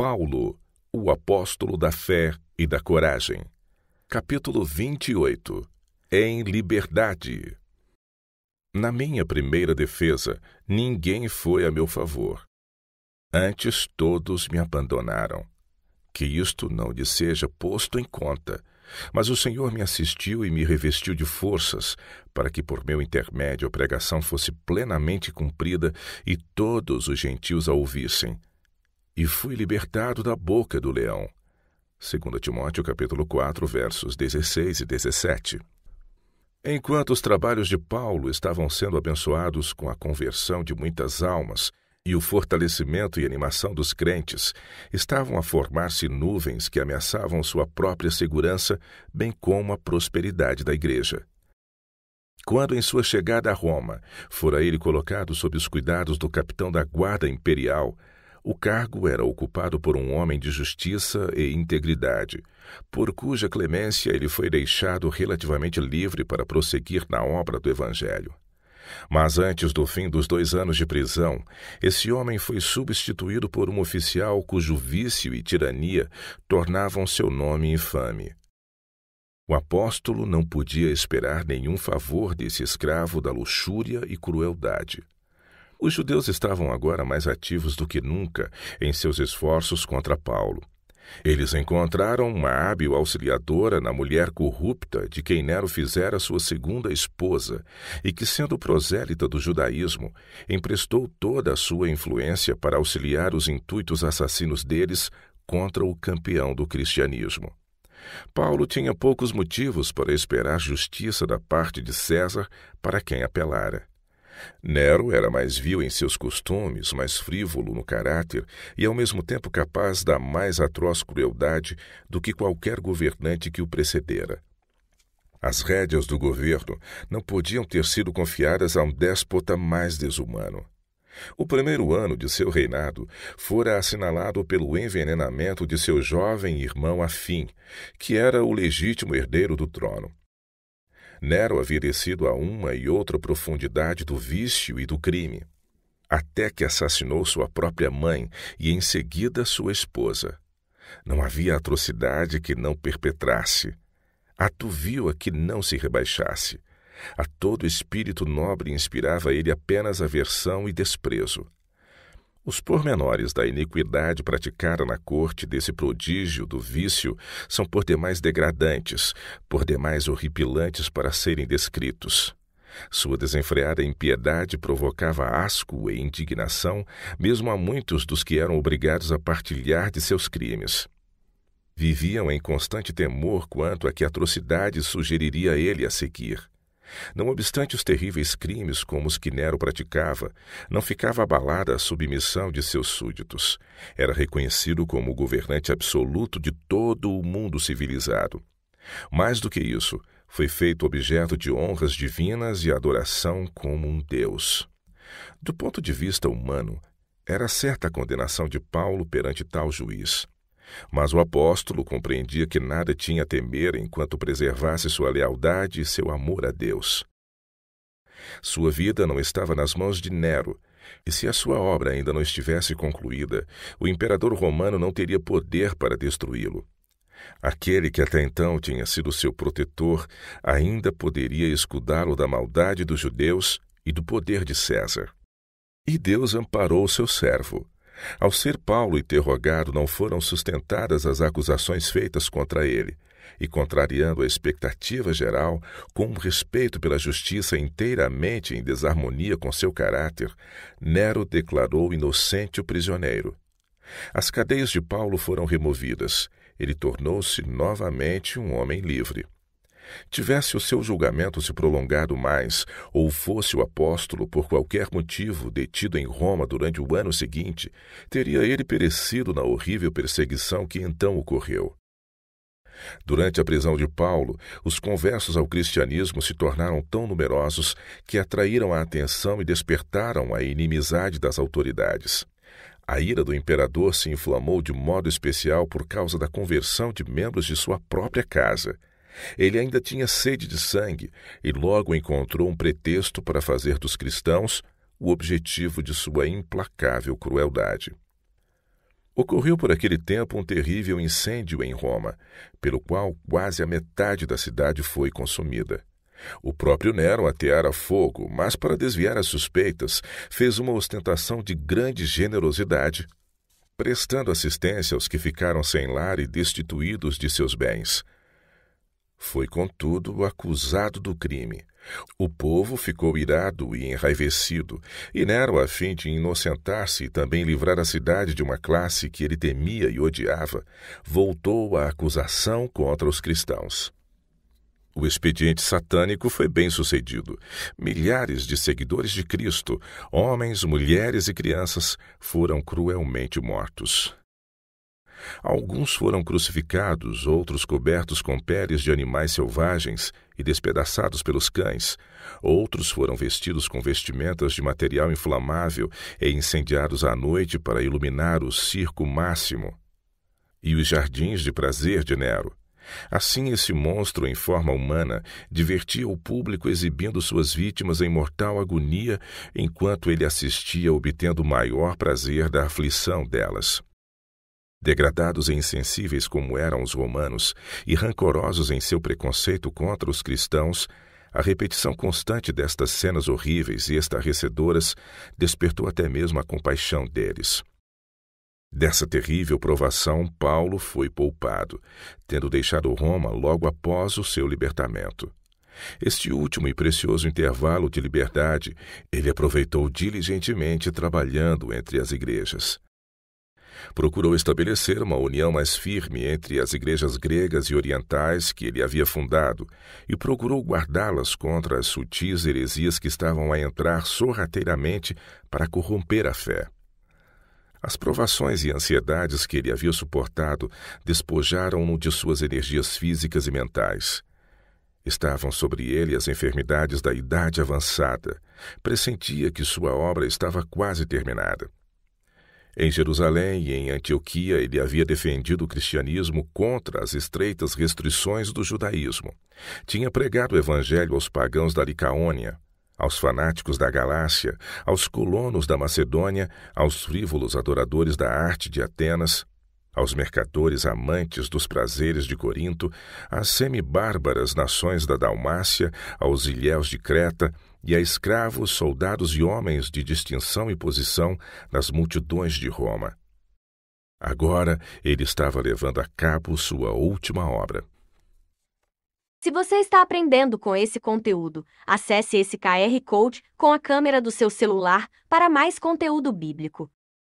Paulo, o apóstolo da fé e da coragem. Capítulo 28. Em liberdade. Na minha primeira defesa, ninguém foi a meu favor. Antes todos me abandonaram. Que isto não lhe seja posto em conta, mas o Senhor me assistiu e me revestiu de forças, para que por meu intermédio a pregação fosse plenamente cumprida e todos os gentios a ouvissem. E fui libertado da boca do leão. 2 Timóteo capítulo 4, versos 16 e 17. Enquanto os trabalhos de Paulo estavam sendo abençoados com a conversão de muitas almas e o fortalecimento e animação dos crentes, estavam a formar-se nuvens que ameaçavam sua própria segurança, bem como a prosperidade da igreja. Quando, em sua chegada a Roma, fora ele colocado sob os cuidados do capitão da guarda imperial, o cargo era ocupado por um homem de justiça e integridade, por cuja clemência ele foi deixado relativamente livre para prosseguir na obra do Evangelho. Mas antes do fim dos 2 anos de prisão, esse homem foi substituído por um oficial cujo vício e tirania tornavam seu nome infame. O apóstolo não podia esperar nenhum favor desse escravo da luxúria e crueldade. Os judeus estavam agora mais ativos do que nunca em seus esforços contra Paulo. Eles encontraram uma hábil auxiliadora na mulher corrupta de quem Nero fizera sua segunda esposa e que, sendo prosélita do judaísmo, emprestou toda a sua influência para auxiliar os intuitos assassinos deles contra o campeão do cristianismo. Paulo tinha poucos motivos para esperar justiça da parte de César, para quem apelara. Nero era mais vil em seus costumes, mais frívolo no caráter e ao mesmo tempo capaz da mais atroz crueldade do que qualquer governante que o precedera. As rédeas do governo não podiam ter sido confiadas a um déspota mais desumano. O primeiro ano de seu reinado fora assinalado pelo envenenamento de seu jovem irmão Afim, que era o legítimo herdeiro do trono. Nero havia descido a uma e outra profundidade do vício e do crime, até que assassinou sua própria mãe e em seguida sua esposa. Não havia atrocidade que não perpetrasse, ato vil a que não se rebaixasse. A todo espírito nobre inspirava ele apenas aversão e desprezo. Os pormenores da iniquidade praticada na corte desse prodígio do vício são por demais degradantes, por demais horripilantes para serem descritos. Sua desenfreada impiedade provocava asco e indignação, mesmo a muitos dos que eram obrigados a partilhar de seus crimes. Viviam em constante temor quanto a que atrocidade sugeriria ele a seguir. Não obstante os terríveis crimes como os que Nero praticava, não ficava abalada a submissão de seus súditos. Era reconhecido como o governante absoluto de todo o mundo civilizado. Mais do que isso, foi feito objeto de honras divinas e adoração como um deus. Do ponto de vista humano, era certa a condenação de Paulo perante tal juiz. Mas o apóstolo compreendia que nada tinha a temer enquanto preservasse sua lealdade e seu amor a Deus. Sua vida não estava nas mãos de Nero, e se a sua obra ainda não estivesse concluída, o imperador romano não teria poder para destruí-lo. Aquele que até então tinha sido seu protetor ainda poderia escudá-lo da maldade dos judeus e do poder de César. E Deus amparou seu servo. Ao ser Paulo interrogado, não foram sustentadas as acusações feitas contra ele, e contrariando a expectativa geral, com um respeito pela justiça inteiramente em desarmonia com seu caráter, Nero declarou inocente o prisioneiro. As cadeias de Paulo foram removidas. Ele tornou-se novamente um homem livre. Tivesse o seu julgamento se prolongado mais, ou fosse o apóstolo, por qualquer motivo, detido em Roma durante o ano seguinte, teria ele perecido na horrível perseguição que então ocorreu. Durante a prisão de Paulo, os conversos ao cristianismo se tornaram tão numerosos que atraíram a atenção e despertaram a inimizade das autoridades. A ira do imperador se inflamou de modo especial por causa da conversão de membros de sua própria casa. Ele ainda tinha sede de sangue e logo encontrou um pretexto para fazer dos cristãos o objetivo de sua implacável crueldade. Ocorreu por aquele tempo um terrível incêndio em Roma, pelo qual quase a metade da cidade foi consumida. O próprio Nero ateara fogo, mas para desviar as suspeitas, fez uma ostentação de grande generosidade, prestando assistência aos que ficaram sem lar e destituídos de seus bens. Foi, contudo, acusado do crime. O povo ficou irado e enraivecido, e Nero, a fim de inocentar-se e também livrar a cidade de uma classe que ele temia e odiava, voltou à acusação contra os cristãos. O expediente satânico foi bem sucedido. Milhares de seguidores de Cristo, homens, mulheres e crianças, foram cruelmente mortos. Alguns foram crucificados, outros cobertos com peles de animais selvagens e despedaçados pelos cães. Outros foram vestidos com vestimentas de material inflamável e incendiados à noite para iluminar o circo máximo e os jardins de prazer de Nero. Assim, esse monstro em forma humana divertia o público exibindo suas vítimas em mortal agonia, enquanto ele assistia obtendo o maior prazer da aflição delas. Degradados e insensíveis como eram os romanos, e rancorosos em seu preconceito contra os cristãos, a repetição constante destas cenas horríveis e estarrecedoras despertou até mesmo a compaixão deles. Dessa terrível provação, Paulo foi poupado, tendo deixado Roma logo após o seu libertamento. Este último e precioso intervalo de liberdade ele aproveitou diligentemente trabalhando entre as igrejas. Procurou estabelecer uma união mais firme entre as igrejas gregas e orientais que ele havia fundado e procurou guardá-las contra as sutis heresias que estavam a entrar sorrateiramente para corromper a fé. As provações e ansiedades que ele havia suportado despojaram-no de suas energias físicas e mentais. Estavam sobre ele as enfermidades da idade avançada. Pressentia que sua obra estava quase terminada. Em Jerusalém e em Antioquia ele havia defendido o cristianismo contra as estreitas restrições do judaísmo. Tinha pregado o evangelho aos pagãos da Licaônia, aos fanáticos da Galácia, aos colonos da Macedônia, aos frívolos adoradores da arte de Atenas, aos mercadores amantes dos prazeres de Corinto, às semibárbaras nações da Dalmácia, aos ilhéus de Creta e a escravos, soldados e homens de distinção e posição nas multidões de Roma. Agora ele estava levando a cabo sua última obra. Se você está aprendendo com esse conteúdo, acesse esse QR Code com a câmera do seu celular para mais conteúdo bíblico.